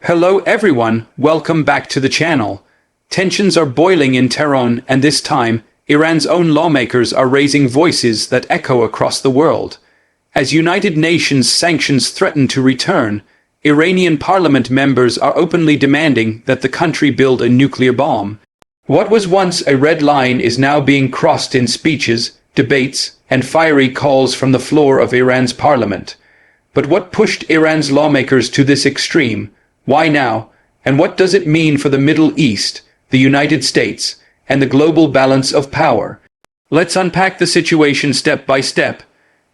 Hello everyone, welcome back to the channel. Tensions are boiling in Tehran, and this time, Iran's own lawmakers are raising voices that echo across the world. As United Nations sanctions threaten to return, Iranian parliament members are openly demanding that the country build a nuclear bomb. What was once a red line is now being crossed in speeches, debates, and fiery calls from the floor of Iran's parliament. But what pushed Iran's lawmakers to this extreme? Why now? And what does it mean for the Middle East, the United States, and the global balance of power? Let's unpack the situation step by step.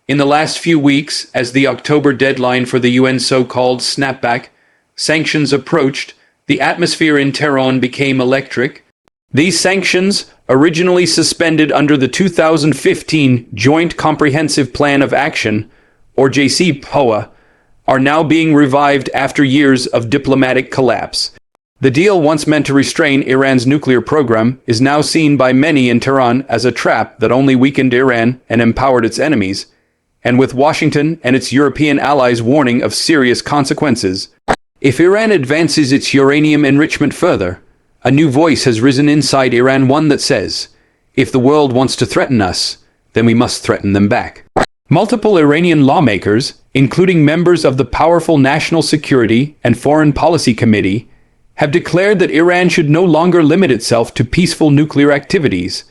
In the last few weeks, as the October deadline for the UN's so-called snapback sanctions approached, the atmosphere in Tehran became electric. These sanctions, originally suspended under the 2015 Joint Comprehensive Plan of Action, or JCPOA, are now being revived after years of diplomatic collapse. The deal, once meant to restrain Iran's nuclear program, is now seen by many in Tehran as a trap that only weakened Iran and empowered its enemies, and with Washington and its European allies warning of serious consequences. If Iran advances its uranium enrichment further, a new voice has risen inside Iran, one that says, if the world wants to threaten us, then we must threaten them back. Multiple Iranian lawmakers, including members of the powerful National Security and Foreign Policy Committee, have declared that Iran should no longer limit itself to peaceful nuclear activities.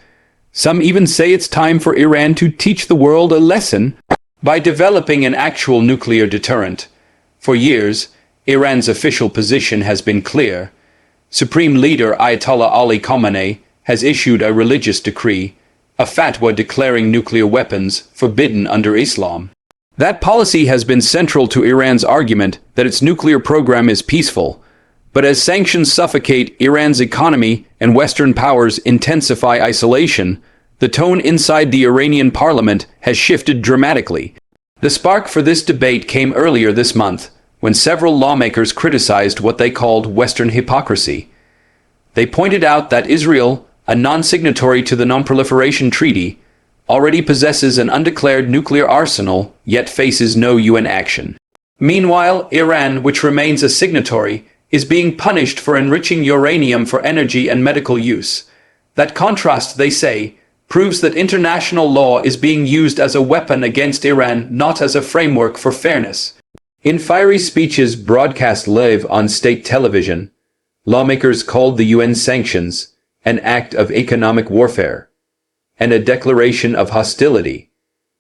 Some even say it's time for Iran to teach the world a lesson by developing an actual nuclear deterrent. For years, Iran's official position has been clear. Supreme Leader Ayatollah Ali Khamenei has issued a religious decree, a fatwa declaring nuclear weapons forbidden under Islam. That policy has been central to Iran's argument that its nuclear program is peaceful. But as sanctions suffocate Iran's economy and Western powers intensify isolation, the tone inside the Iranian parliament has shifted dramatically. The spark for this debate came earlier this month, when several lawmakers criticized what they called Western hypocrisy. They pointed out that Israel, a non-signatory to the Non-Proliferation Treaty, already possesses an undeclared nuclear arsenal, yet faces no UN action. Meanwhile, Iran, which remains a signatory, is being punished for enriching uranium for energy and medical use. That contrast, they say, proves that international law is being used as a weapon against Iran, not as a framework for fairness. In fiery speeches broadcast live on state television, lawmakers called the UN sanctions an act of economic warfare and a declaration of hostility.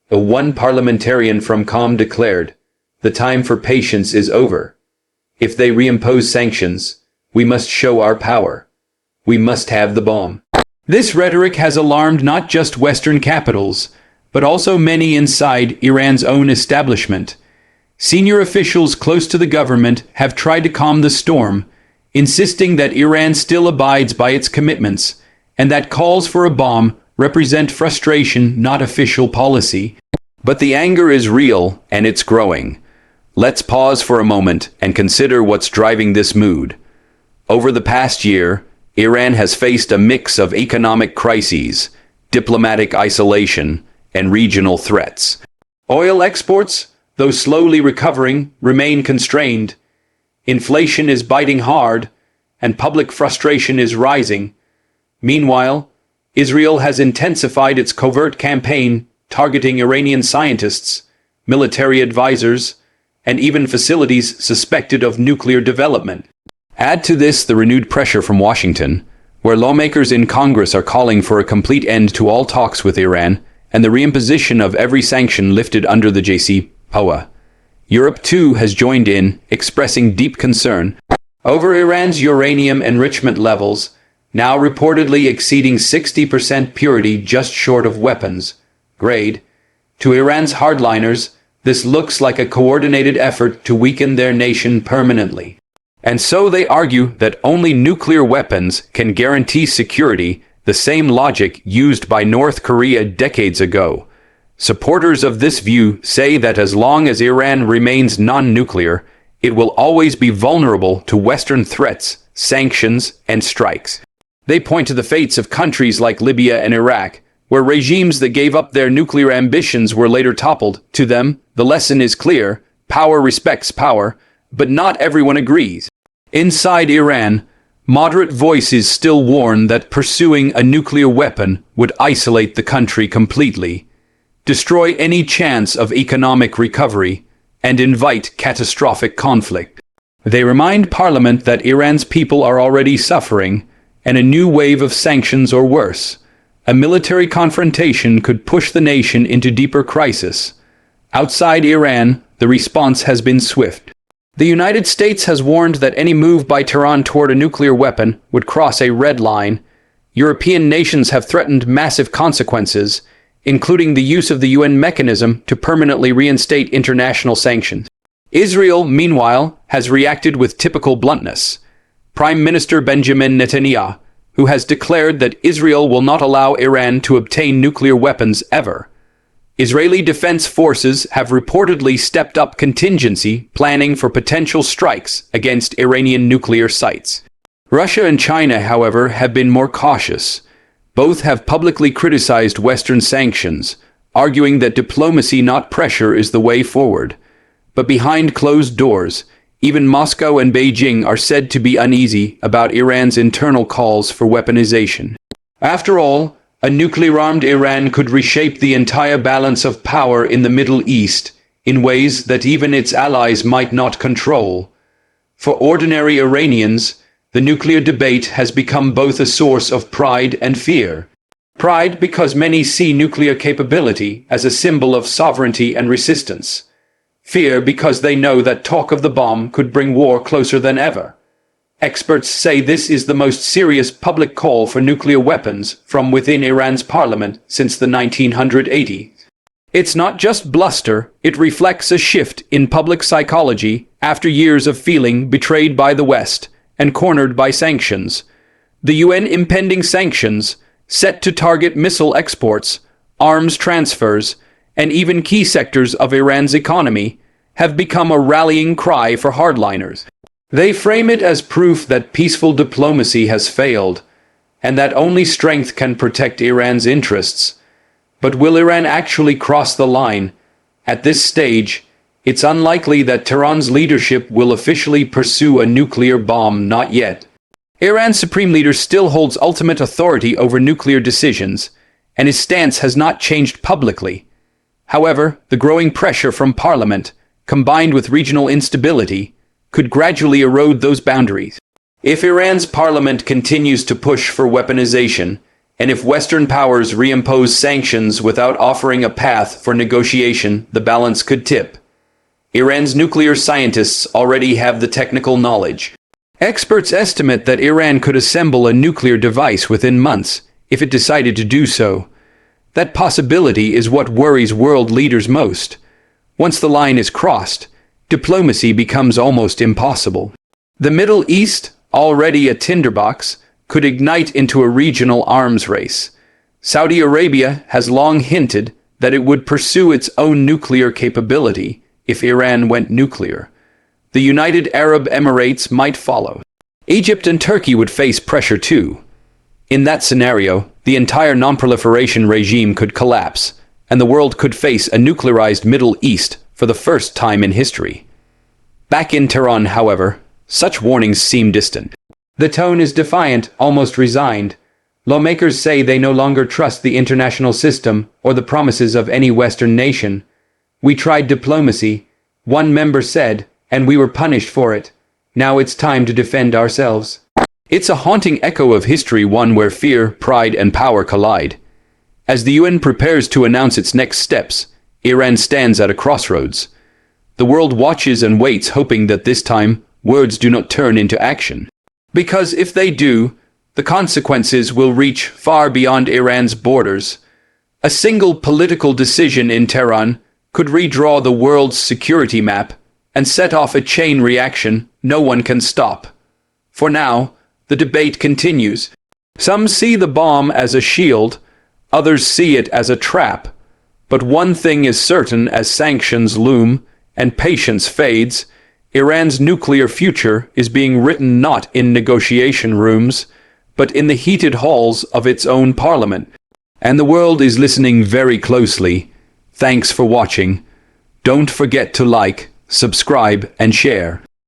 One parliamentarian from COM declared, "The time for patience is over. If they reimpose sanctions, we must show our power. We must have the bomb." This rhetoric has alarmed not just Western capitals, but also many inside Iran's own establishment. Senior officials close to the government have tried to calm the storm, insisting that Iran still abides by its commitments, and that calls for a bomb represent frustration, not official policy. But the anger is real, and it's growing. Let's pause for a moment and consider what's driving this mood. Over the past year, Iran has faced a mix of economic crises, diplomatic isolation, and regional threats. Oil exports, though slowly recovering, remain constrained. Inflation is biting hard, and public frustration is rising. Meanwhile, Israel has intensified its covert campaign targeting Iranian scientists, military advisors, and even facilities suspected of nuclear development. Add to this the renewed pressure from Washington, where lawmakers in Congress are calling for a complete end to all talks with Iran and the reimposition of every sanction lifted under the JCPOA. Europe too has joined in, expressing deep concern over Iran's uranium enrichment levels, now reportedly exceeding 60% purity, just short of weapons grade. To Iran's hardliners, this looks like a coordinated effort to weaken their nation permanently. And so they argue that only nuclear weapons can guarantee security, the same logic used by North Korea decades ago. Supporters of this view say that as long as Iran remains non-nuclear, it will always be vulnerable to Western threats, sanctions, and strikes. They point to the fates of countries like Libya and Iraq, where regimes that gave up their nuclear ambitions were later toppled. To them, the lesson is clear: power respects power, but not everyone agrees. Inside Iran, moderate voices still warn that pursuing a nuclear weapon would isolate the country completely, destroy any chance of economic recovery, and invite catastrophic conflict. They remind parliament that Iran's people are already suffering, and a new wave of sanctions or worse, a military confrontation could push the nation into deeper crisis. Outside Iran, the response has been swift. The United States has warned that any move by Tehran toward a nuclear weapon would cross a red line. European nations have threatened massive consequences, including the use of the UN mechanism to permanently reinstate international sanctions. Israel, meanwhile, has reacted with typical bluntness. Prime Minister Benjamin Netanyahu, who has declared that Israel will not allow Iran to obtain nuclear weapons ever. Israeli defense forces have reportedly stepped up contingency planning for potential strikes against Iranian nuclear sites. Russia and China, however, have been more cautious. Both have publicly criticized Western sanctions, arguing that diplomacy, not pressure, is the way forward. But behind closed doors, even Moscow and Beijing are said to be uneasy about Iran's internal calls for weaponization. After all, a nuclear-armed Iran could reshape the entire balance of power in the Middle East in ways that even its allies might not control. For ordinary Iranians, the nuclear debate has become both a source of pride and fear. Pride because many see nuclear capability as a symbol of sovereignty and resistance. Fear because they know that talk of the bomb could bring war closer than ever. Experts say this is the most serious public call for nuclear weapons from within Iran's parliament since the 1980s. It's not just bluster, it reflects a shift in public psychology after years of feeling betrayed by the West and cornered by sanctions. The UN impending sanctions, set to target missile exports, arms transfers, and even key sectors of Iran's economy, have become a rallying cry for hardliners. They frame it as proof that peaceful diplomacy has failed, and that only strength can protect Iran's interests. But will Iran actually cross the line? At this stage, it's unlikely that Tehran's leadership will officially pursue a nuclear bomb, not yet. Iran's supreme leader still holds ultimate authority over nuclear decisions, and his stance has not changed publicly. However, the growing pressure from parliament, combined with regional instability, could gradually erode those boundaries. If Iran's parliament continues to push for weaponization, and if Western powers reimpose sanctions without offering a path for negotiation, the balance could tip. Iran's nuclear scientists already have the technical knowledge. Experts estimate that Iran could assemble a nuclear device within months, if it decided to do so. That possibility is what worries world leaders most. Once the line is crossed, diplomacy becomes almost impossible. The Middle East, already a tinderbox, could ignite into a regional arms race. Saudi Arabia has long hinted that it would pursue its own nuclear capability if Iran went nuclear. The United Arab Emirates might follow. Egypt and Turkey would face pressure too. In that scenario, the entire non-proliferation regime could collapse, and the world could face a nuclearized Middle East for the first time in history. Back in Tehran, however, such warnings seem distant. The tone is defiant, almost resigned. Lawmakers say they no longer trust the international system or the promises of any Western nation. "We tried diplomacy," one member said, "and we were punished for it. Now it's time to defend ourselves." It's a haunting echo of history, one where fear, pride, and power collide. As the UN prepares to announce its next steps, Iran stands at a crossroads. The world watches and waits, hoping that this time, words do not turn into action. Because if they do, the consequences will reach far beyond Iran's borders. A single political decision in Tehran could redraw the world's security map and set off a chain reaction no one can stop. For now, the debate continues. Some see the bomb as a shield, others see it as a trap. But one thing is certain: as sanctions loom and patience fades, Iran's nuclear future is being written not in negotiation rooms, but in the heated halls of its own parliament. And the world is listening very closely. Thanks for watching. Don't forget to like, subscribe, and share.